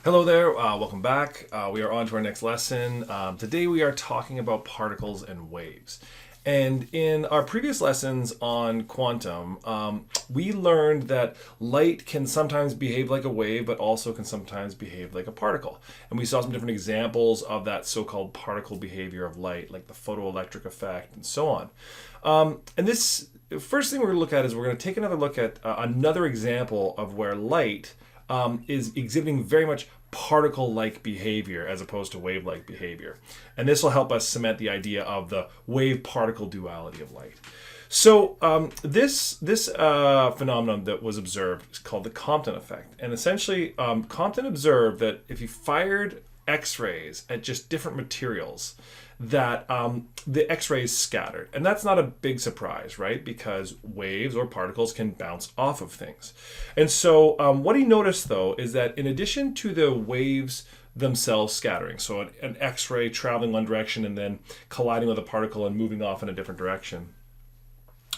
Hello there, welcome back. We are on to our next lesson. Today we are talking about particles and waves. And in our previous lessons on quantum, we learned that light can sometimes behave like a wave, but also can sometimes behave like a particle. And we saw some different examples of that so-called particle behavior of light, like the photoelectric effect and so on. And this first thing we're going to look at is we're going to take another look at another example of where light is exhibiting very much particle-like behavior as opposed to wave-like behavior. And this will help us cement the idea of the wave-particle duality of light. So this phenomenon that was observed is called the Compton Effect. And essentially, Compton observed that if you fired X-rays at just different materials, that the X-rays scattered. And that's not a big surprise, right? Because waves or particles can bounce off of things. And so what he noticed, though, is that in addition to the waves themselves scattering, so an X-ray traveling one direction and then colliding with a particle and moving off in a different direction,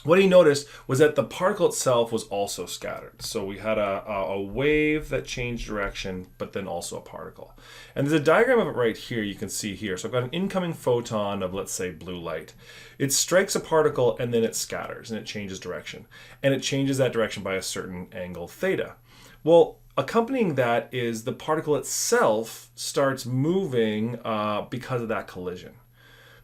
what he noticed was that the particle itself was also scattered. So we had a wave that changed direction, but then also a particle. And there's a diagram of it right here you can see here. So I've got an incoming photon of, let's say, blue light. It strikes a particle and then it scatters and it changes direction. And it changes that direction by a certain angle theta. Well, accompanying that is the particle itself starts moving because of that collision.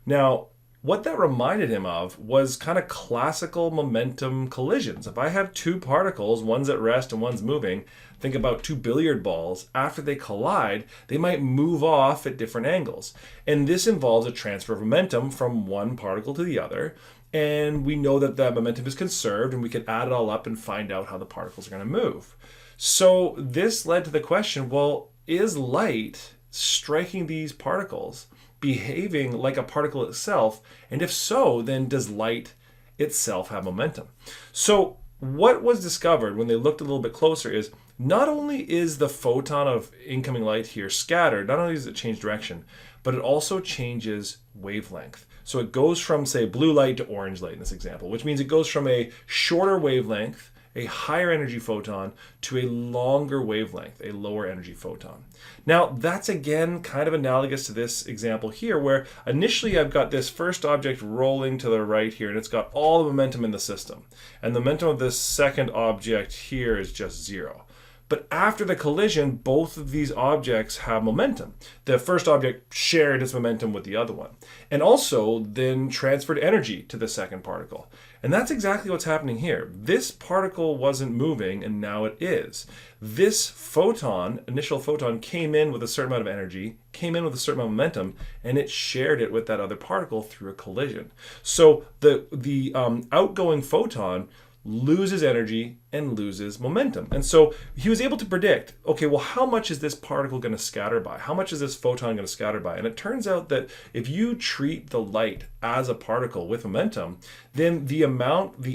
Now, what that reminded him of was kind of classical momentum collisions. If I have two particles, one's at rest and one's moving, think about two billiard balls. After they collide, they might move off at different angles. And this involves a transfer of momentum from one particle to the other. And we know that that momentum is conserved, and we can add it all up and find out how the particles are going to move. So this led to the question, well, is light striking these particles behaving like a particle itself? And if so, then does light itself have momentum? So what was discovered when they looked a little bit closer is not only is the photon of incoming light here scattered, not only does it change direction, but it also changes wavelength. So it goes from, say, blue light to orange light in this example, which means it goes from a shorter wavelength, a higher energy photon, to a longer wavelength, a lower energy photon. Now, that's again kind of analogous to this example here, where initially I've got this first object rolling to the right here, and it's got all the momentum in the system. And the momentum of this second object here is just zero. But after the collision, both of these objects have momentum. The first object shared its momentum with the other one, and also then transferred energy to the second particle. And that's exactly what's happening here. This particle wasn't moving, and now it is. This photon, initial photon, came in with a certain amount of energy, came in with a certain amount of momentum, and it shared it with that other particle through a collision. So the outgoing photon loses energy and loses momentum. And so he was able to predict, okay, well, how much is this particle going to scatter by? How much is this photon going to scatter by? And it turns out that if you treat the light as a particle with momentum, then the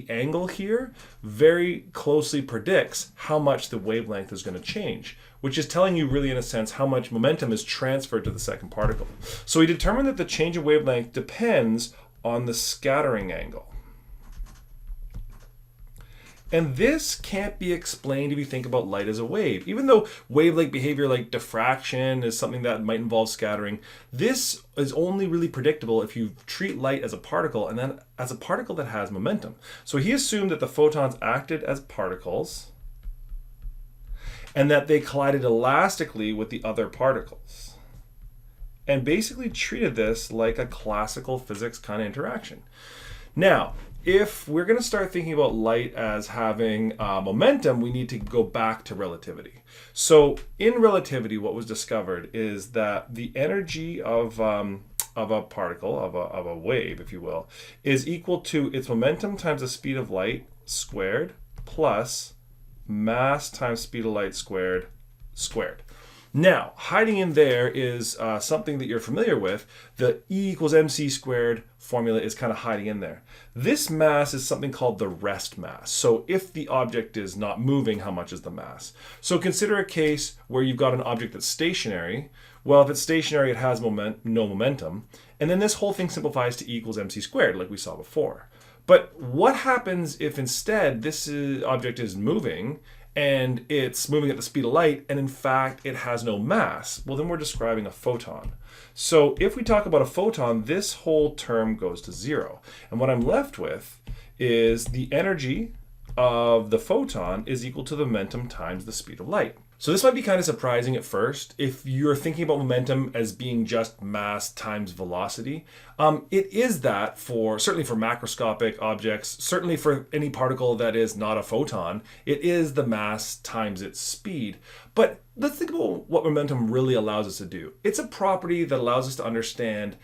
angle here very closely predicts how much the wavelength is going to change, which is telling you really, in a sense, how much momentum is transferred to the second particle. So he determined that the change of wavelength depends on the scattering angle. And this can't be explained if you think about light as a wave. Even though wave-like behavior like diffraction is something that might involve scattering, this is only really predictable if you treat light as a particle, and then as a particle that has momentum. So he assumed that the photons acted as particles and that they collided elastically with the other particles, and basically treated this like a classical physics kind of interaction. Now, if we're going to start thinking about light as having momentum, we need to go back to relativity. So in relativity, what was discovered is that the energy of a particle, of a wave, if you will, is equal to its momentum times the speed of light squared plus mass times speed of light squared. Now, hiding in there is something that you're familiar with. The E equals mc squared formula is kind of hiding in there. This mass is something called the rest mass. So if the object is not moving, how much is the mass? So consider a case where you've got an object that's stationary. Well, if it's stationary, it has no momentum. And then this whole thing simplifies to E equals mc squared, like we saw before. But what happens if instead this object is moving and it's moving at the speed of light, and in fact it has no mass, well then we're describing a photon. So if we talk about a photon, this whole term goes to zero. And what I'm left with is the energy of the photon is equal to the momentum times the speed of light. So this might be kind of surprising at first if you're thinking about momentum as being just mass times velocity. It is that certainly for macroscopic objects, certainly for any particle that is not a photon, it is the mass times its speed. But let's think about what momentum really allows us to do. It's a property that allows us to understand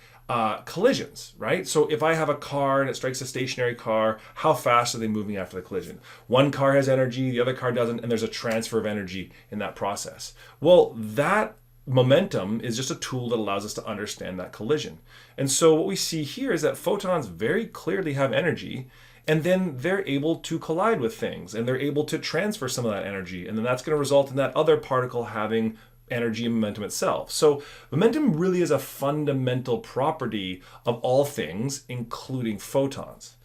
collisions, right? So if I have a car and it strikes a stationary car, how fast are they moving after the collision? One car has energy, the other car doesn't, and there's a transfer of energy in that process. Well, that momentum is just a tool that allows us to understand that collision. And so what we see here is that photons very clearly have energy, and then they're able to collide with things, and they're able to transfer some of that energy, and then that's going to result in that other particle having energy and momentum itself. So momentum really is a fundamental property of all things, including photons.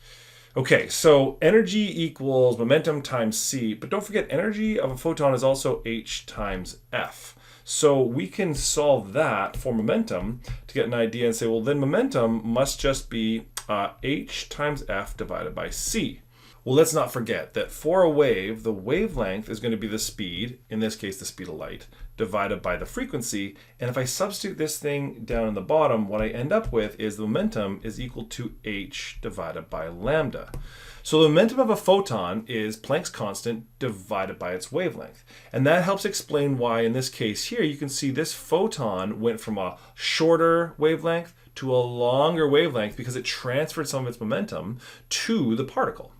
Okay, so energy equals momentum times c, but don't forget energy of a photon is also h times f. So we can solve that for momentum to get an idea and say, well, then momentum must just be h times f divided by c. Well, let's not forget that for a wave, the wavelength is going to be the speed, in this case the speed of light, divided by the frequency. And if I substitute this thing down in the bottom, what I end up with is the momentum is equal to h divided by lambda. So the momentum of a photon is Planck's constant divided by its wavelength. And that helps explain why in this case here, you can see this photon went from a shorter wavelength to a longer wavelength because it transferred some of its momentum to the particle.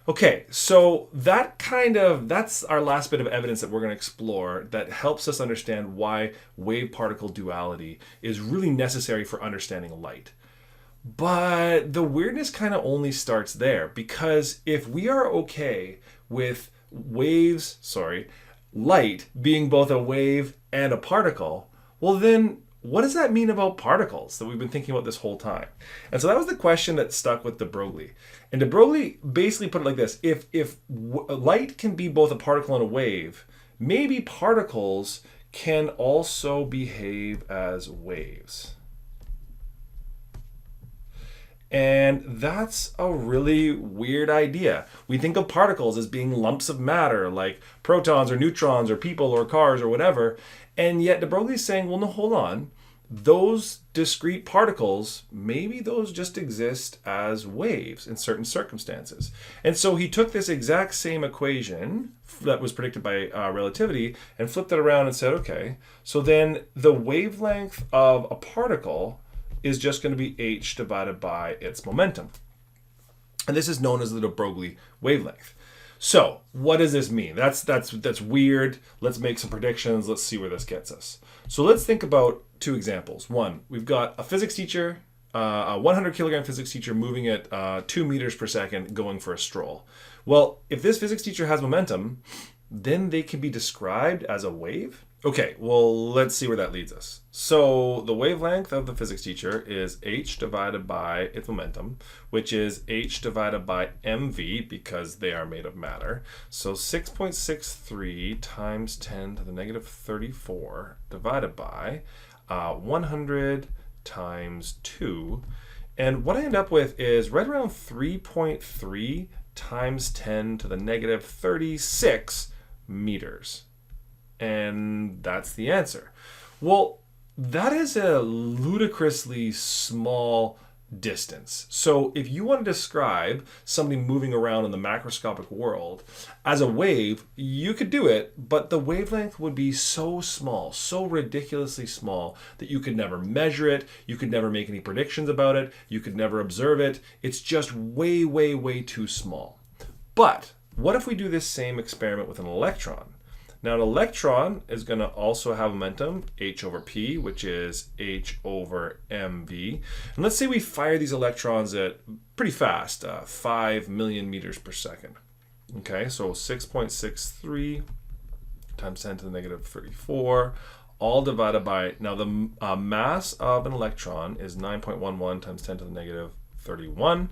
Okay, so that's our last bit of evidence that we're going to explore that helps us understand why wave-particle duality is really necessary for understanding light. But the weirdness kind of only starts there, because if we are okay with light being both a wave and a particle, well then what does that mean about particles that we've been thinking about this whole time? And so that was the question that stuck with de Broglie. And de Broglie basically put it like this. If light can be both a particle and a wave, maybe particles can also behave as waves. And that's a really weird idea. We think of particles as being lumps of matter, like protons or neutrons or people or cars or whatever. And yet de Broglie is saying, well, no, hold on. Those discrete particles, maybe those just exist as waves in certain circumstances. And so he took this exact same equation that was predicted by relativity and flipped it around and said, okay, so then the wavelength of a particle is just going to be h divided by its momentum. And this is known as the de Broglie wavelength. So what does this mean? That's weird. Let's make some predictions. Let's see where this gets us. So let's think about two examples. One, we've got a physics teacher, a 100 kilogram physics teacher moving at 2 meters per second going for a stroll. Well, if this physics teacher has momentum, then they can be described as a wave. Okay, well, let's see where that leads us. So the wavelength of the physics teacher is h divided by its momentum, which is h divided by mv because they are made of matter. So 6.63 times 10 to the negative 34 divided by 100 times 2. And what I end up with is right around 3.3 times 10 to the negative 36 meters. And that's the answer. Well, that is a ludicrously small distance. So if you want to describe something moving around in the macroscopic world as a wave, you could do it, but the wavelength would be so small, so ridiculously small that you could never measure it, you could never make any predictions about it, you could never observe it. It's just way, way, way too small. But what if we do this same experiment with an electron? Now an electron is going to also have momentum, h over p, which is h over mv. And let's say we fire these electrons at pretty fast, 5 million meters per second. Okay, so 6.63 times 10 to the negative 34, all divided by, now the mass of an electron is 9.11 times 10 to the negative 31,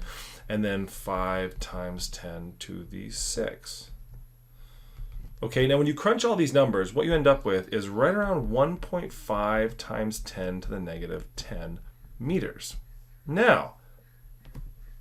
and then 5 times 10 to the 6. Okay, now when you crunch all these numbers, what you end up with is right around 1.5 times 10 to the negative 10 meters. Now,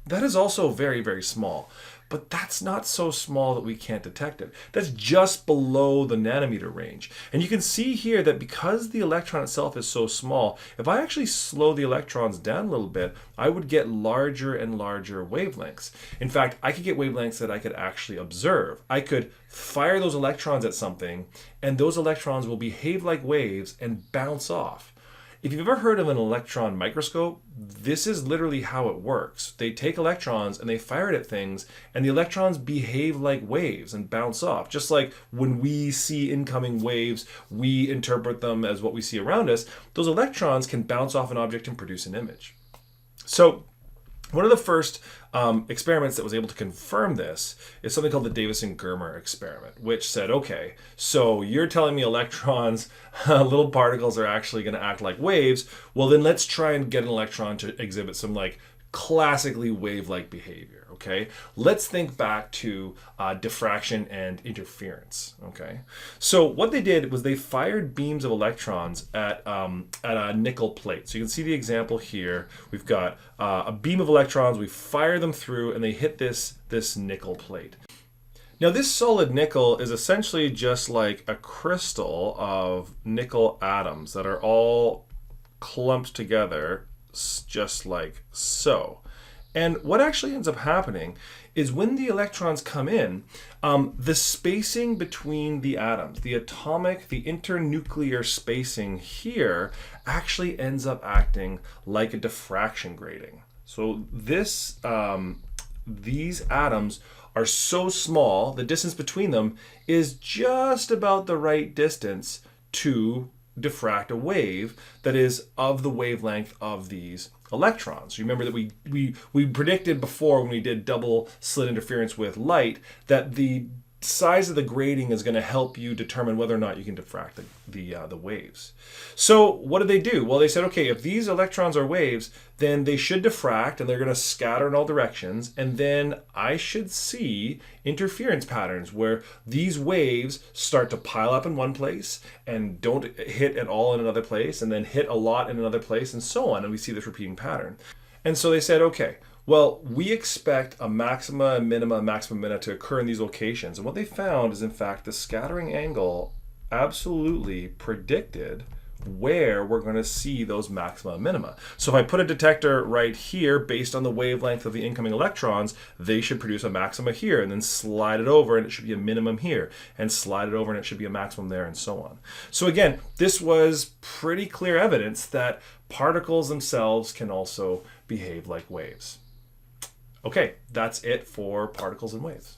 that is also very, very small, but that's not so small that we can't detect it. That's just below the nanometer range. And you can see here that because the electron itself is so small, if I actually slow the electrons down a little bit, I would get larger and larger wavelengths. In fact, I could get wavelengths that I could actually observe. I could fire those electrons at something, and those electrons will behave like waves and bounce off. If you've ever heard of an electron microscope, this is literally how it works. They take electrons and they fire it at things, and the electrons behave like waves and bounce off. Just like when we see incoming waves, we interpret them as what we see around us. Those electrons can bounce off an object and produce an image. So one of the first experiments that was able to confirm this is something called the Davisson-Germer experiment, which said, okay, so you're telling me electrons, little particles, are actually going to act like waves. Well, then let's try and get an electron to exhibit some like classically wave-like behavior. Okay, let's think back to diffraction and interference. Okay, so what they did was they fired beams of electrons at a nickel plate. So you can see the example here. We've got a beam of electrons. We fire them through, and they hit this nickel plate. Now, this solid nickel is essentially just like a crystal of nickel atoms that are all clumped together, just like so. And what actually ends up happening is when the electrons come in, the spacing between the atoms, the atomic, the internuclear spacing here actually ends up acting like a diffraction grating. So this, these atoms are so small, the distance between them is just about the right distance to diffract a wave that is of the wavelength of these electrons. Remember that we predicted before when we did double slit interference with light that the size of the grating is going to help you determine whether or not you can diffract the waves. So what did they do? Well, they said, okay, if these electrons are waves, then they should diffract and they're going to scatter in all directions, and then I should see interference patterns where these waves start to pile up in one place and don't hit at all in another place, and then hit a lot in another place, and so on, and we see this repeating pattern. And so they said, okay, well, we expect a maxima, a minima, a maximum minima to occur in these locations. And what they found is, in fact, the scattering angle absolutely predicted where we're going to see those maxima and minima. So if I put a detector right here based on the wavelength of the incoming electrons, they should produce a maxima here, and then slide it over and it should be a minimum here, and slide it over and it should be a maximum there, and so on. So again, this was pretty clear evidence that particles themselves can also behave like waves. Okay, that's it for particles and waves.